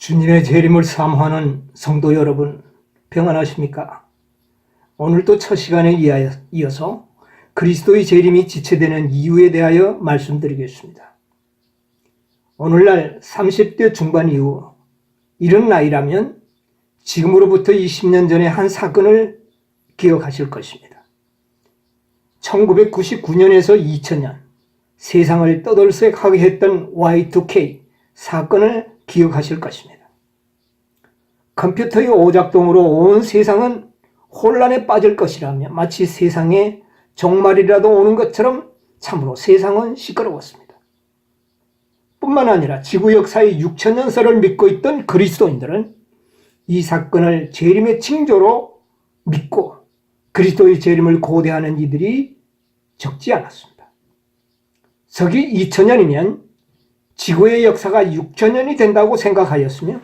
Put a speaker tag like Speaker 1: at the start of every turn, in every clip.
Speaker 1: 주님의 재림을 사모하는 성도 여러분, 평안하십니까? 오늘도 첫 시간에 이어서 그리스도의 재림이 지체되는 이유에 대하여 말씀드리겠습니다. 오늘날 30대 중반 이후 이런 나이라면 지금으로부터 20년 전의 한 사건을 기억하실 것입니다. 1999년에서 2000년 세상을 떠들썩하게 했던 Y2K 사건을 기억하실 것입니다. 컴퓨터의 오작동으로 온 세상은 혼란에 빠질 것이라며 마치 세상에 종말이라도 오는 것처럼 참으로 세상은 시끄러웠습니다. 뿐만 아니라 지구 역사의 6000년설을 믿고 있던 그리스도인들은 이 사건을 재림의 징조로 믿고 그리스도의 재림을 고대하는 이들이 적지 않았습니다. 서기 2000년이면 지구의 역사가 6000년이 된다고 생각하였으며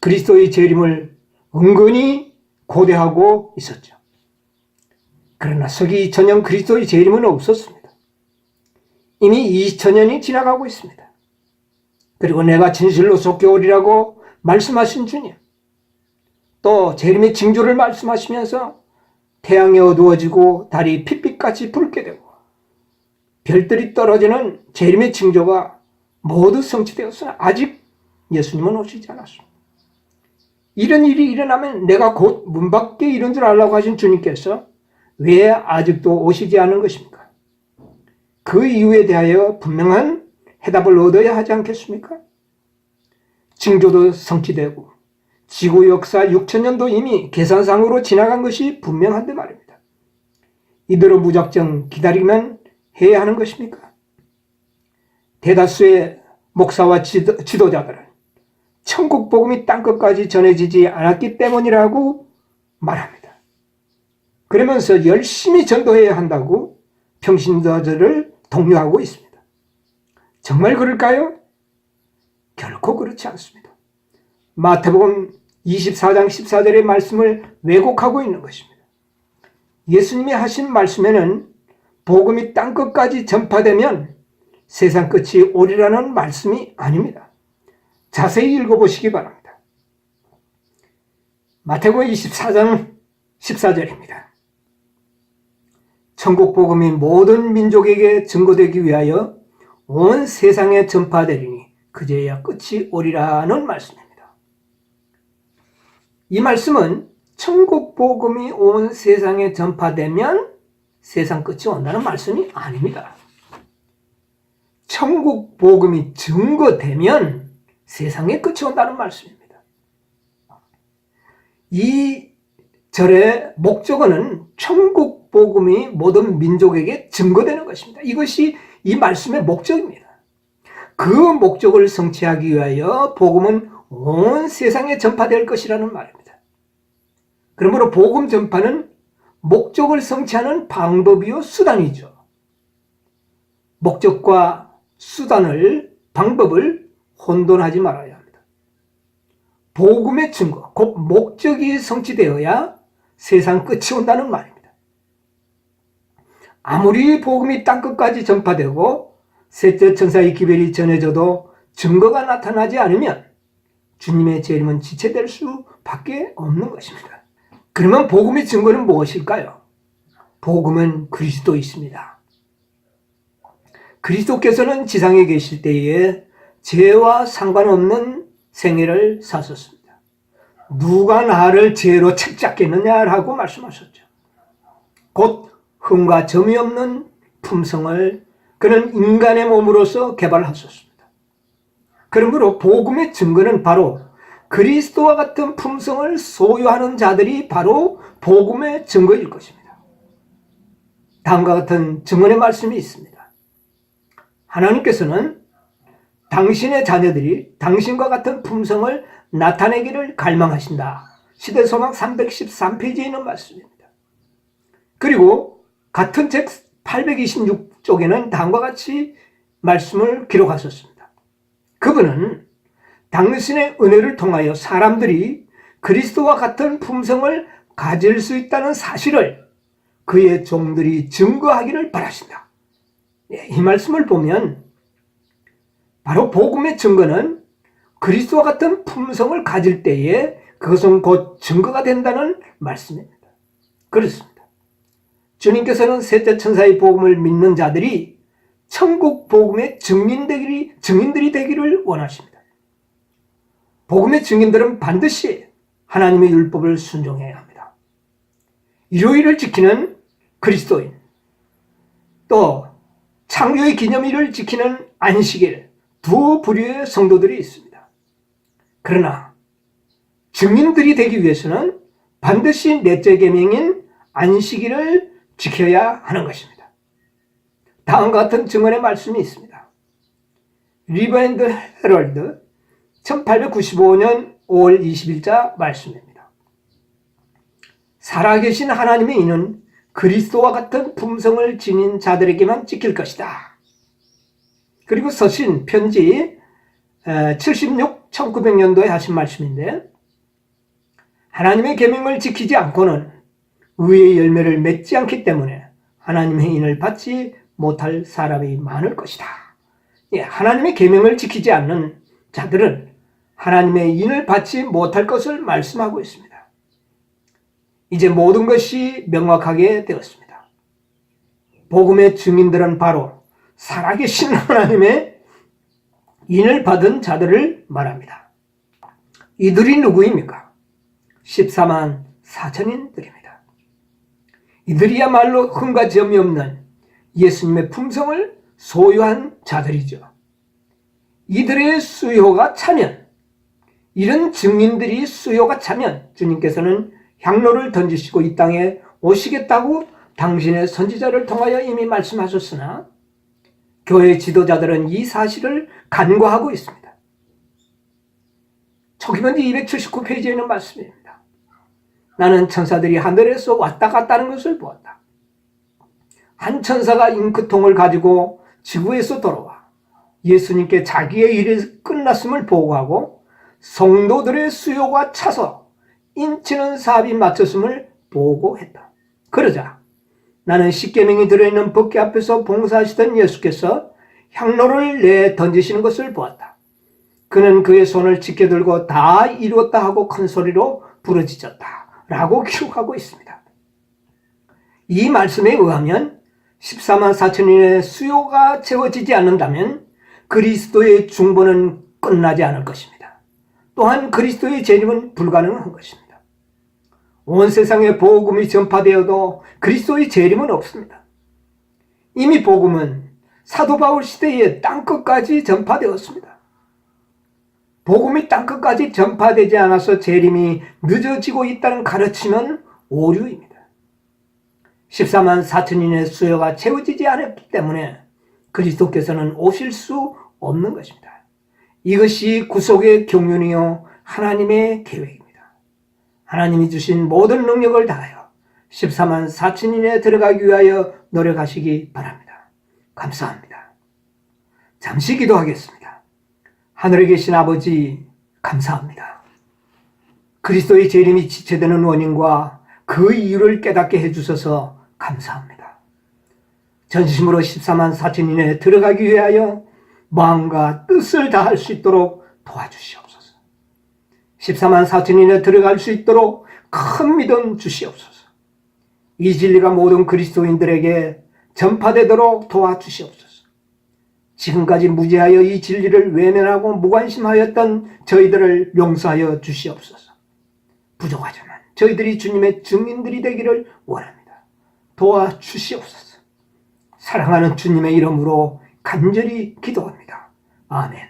Speaker 1: 그리스도의 재림을 은근히 고대하고 있었죠. 그러나 서기 2000년 그리스도의 재림은 없었습니다. 이미 2000년이 지나가고 있습니다. 그리고 내가 진실로 속겨오리라고 말씀하신 주님, 또 재림의 징조를 말씀하시면서 태양이 어두워지고 달이 핏빛같이 붉게 되고 별들이 떨어지는 재림의 징조가 모두 성취되었으나 아직 예수님은 오시지 않았습니다. 이런 일이 일어나면 내가 곧 문 밖에 이른 줄 알라고 하신 주님께서 왜 아직도 오시지 않은 것입니까? 그 이유에 대하여 분명한 해답을 얻어야 하지 않겠습니까? 징조도 성취되고 지구 역사 6000년도 이미 계산상으로 지나간 것이 분명한데 말입니다. 이대로 무작정 기다리면 해야 하는 것입니까? 대다수의 목사와 지도자들은 천국 복음이 땅끝까지 전해지지 않았기 때문이라고 말합니다. 그러면서 열심히 전도해야 한다고 평신도들을 독려하고 있습니다. 정말 그럴까요? 결코 그렇지 않습니다. 마태복음 24장 14절의 말씀을 왜곡하고 있는 것입니다. 예수님이 하신 말씀에는 복음이 땅끝까지 전파되면 세상 끝이 오리라는 말씀이 아닙니다. 자세히 읽어보시기 바랍니다. 마태복음 24장 14절입니다. 천국 복음이 모든 민족에게 증거되기 위하여 온 세상에 전파되리니 그제야 끝이 오리라는 말씀입니다. 이 말씀은 천국 복음이 온 세상에 전파되면 세상 끝이 온다는 말씀이 아닙니다. 천국 복음이 증거되면 세상의 끝이 온다는 말씀입니다. 이 절의 목적어는 천국 복음이 모든 민족에게 증거되는 것입니다. 이것이 이 말씀의 목적입니다. 그 목적을 성취하기 위하여 복음은 온 세상에 전파될 것이라는 말입니다. 그러므로 복음 전파는 목적을 성취하는 방법이요 수단이죠. 목적과 수단을, 방법을 혼돈하지 말아야 합니다. 복음의 증거, 곧 목적이 성취되어야 세상 끝이 온다는 말입니다. 아무리 복음이 땅끝까지 전파되고 셋째 천사의 기별이 전해져도 증거가 나타나지 않으면 주님의 재림은 지체될 수밖에 없는 것입니다. 그러면 복음의 증거는 무엇일까요? 복음은 그리스도이십니다. 그리스도께서는 지상에 계실 때에 죄와 상관없는 생애를 사셨습니다. 누가 나를 죄로 책잡겠느냐라고 말씀하셨죠. 곧 흠과 점이 없는 품성을 그는 인간의 몸으로서 개발하셨습니다. 그러므로 복음의 증거는 바로 그리스도와 같은 품성을 소유하는 자들이 바로 복음의 증거일 것입니다. 다음과 같은 증언의 말씀이 있습니다. 하나님께서는 당신의 자녀들이 당신과 같은 품성을 나타내기를 갈망하신다. 시대소망 313페이지에 있는 말씀입니다. 그리고 같은 책 826쪽에는 다음과 같이 말씀을 기록하셨습니다. 그분은 당신의 은혜를 통하여 사람들이 그리스도와 같은 품성을 가질 수 있다는 사실을 그의 종들이 증거하기를 바라신다. 이 말씀을 보면 바로 복음의 증거는 그리스도와 같은 품성을 가질 때에 그것은 곧 증거가 된다는 말씀입니다. 그렇습니다. 주님께서는 셋째 천사의 복음을 믿는 자들이 천국 복음의 증인들이 되기를 원하십니다. 복음의 증인들은 반드시 하나님의 율법을 순종해야 합니다. 일요일을 지키는 그리스도인, 또 창조의 기념일을 지키는 안식일, 두 부류의 성도들이 있습니다. 그러나 증인들이 되기 위해서는 반드시 넷째 계명인 안식일을 지켜야 하는 것입니다. 다음과 같은 증언의 말씀이 있습니다. 리버 앤드 헤럴드 1895년 5월 20일자 말씀입니다. 살아계신 하나님의 이는 그리스도와 같은 품성을 지닌 자들에게만 지킬 것이다. 그리고 서신 편지 76, 1900년도에 하신 말씀인데, 하나님의 계명을 지키지 않고는 의의 열매를 맺지 않기 때문에 하나님의 인을 받지 못할 사람이 많을 것이다. 하나님의 계명을 지키지 않는 자들은 하나님의 인을 받지 못할 것을 말씀하고 있습니다. 이제 모든 것이 명확하게 되었습니다. 복음의 증인들은 바로 살아계신 하나님의 인을 받은 자들을 말합니다. 이들이 누구입니까? 14만 4천인들입니다. 이들이야말로 흠과 점이 없는 예수님의 품성을 소유한 자들이죠. 이들의 수요가 차면, 이런 증인들이 수요가 차면 주님께서는 향로를 던지시고 이 땅에 오시겠다고 당신의 선지자를 통하여 이미 말씀하셨으나 교회 지도자들은 이 사실을 간과하고 있습니다. 초기번지 279페이지에 있는 말씀입니다. 나는 천사들이 하늘에서 왔다 갔다 하는 것을 보았다. 한 천사가 잉크통을 가지고 지구에서 돌아와 예수님께 자기의 일이 끝났음을 보고하고 성도들의 수요가 차서 인치는 사업이 마쳤음을 보고했다. 그러자 나는 십계명이 들어있는 법궤 앞에서 봉사하시던 예수께서 향로를 내 던지시는 것을 보았다. 그는 그의 손을 지켜들고 다 이루었다 하고 큰 소리로 부르짖었다 라고 기록하고 있습니다. 이 말씀에 의하면 14만 4천인의 수요가 채워지지 않는다면 그리스도의 중보는 끝나지 않을 것입니다. 또한 그리스도의 재림은 불가능한 것입니다. 온 세상에 복음이 전파되어도 그리스도의 재림은 없습니다. 이미 복음은 사도 바울 시대에 땅끝까지 전파되었습니다. 복음이 땅끝까지 전파되지 않아서 재림이 늦어지고 있다는 가르침은 오류입니다. 14만 4천인의 수요가 채워지지 않았기 때문에 그리스도께서는 오실 수 없는 것입니다. 이것이 구속의 경륜이요 하나님의 계획입니다. 하나님이 주신 모든 능력을 다하여 14만 4천인에 들어가기 위하여 노력하시기 바랍니다. 감사합니다. 잠시 기도하겠습니다. 하늘에 계신 아버지, 감사합니다. 그리스도의 재림이 지체되는 원인과 그 이유를 깨닫게 해주셔서 감사합니다. 전심으로 14만 4천인에 들어가기 위하여 마음과 뜻을 다할 수 있도록 도와주시옵소서. 14만 4천인에 들어갈 수 있도록 큰 믿음 주시옵소서. 이 진리가 모든 그리스도인들에게 전파되도록 도와주시옵소서. 지금까지 무지하여 이 진리를 외면하고 무관심하였던 저희들을 용서하여 주시옵소서. 부족하지만 저희들이 주님의 증인들이 되기를 원합니다. 도와주시옵소서. 사랑하는 주님의 이름으로 간절히 기도합니다. 아멘.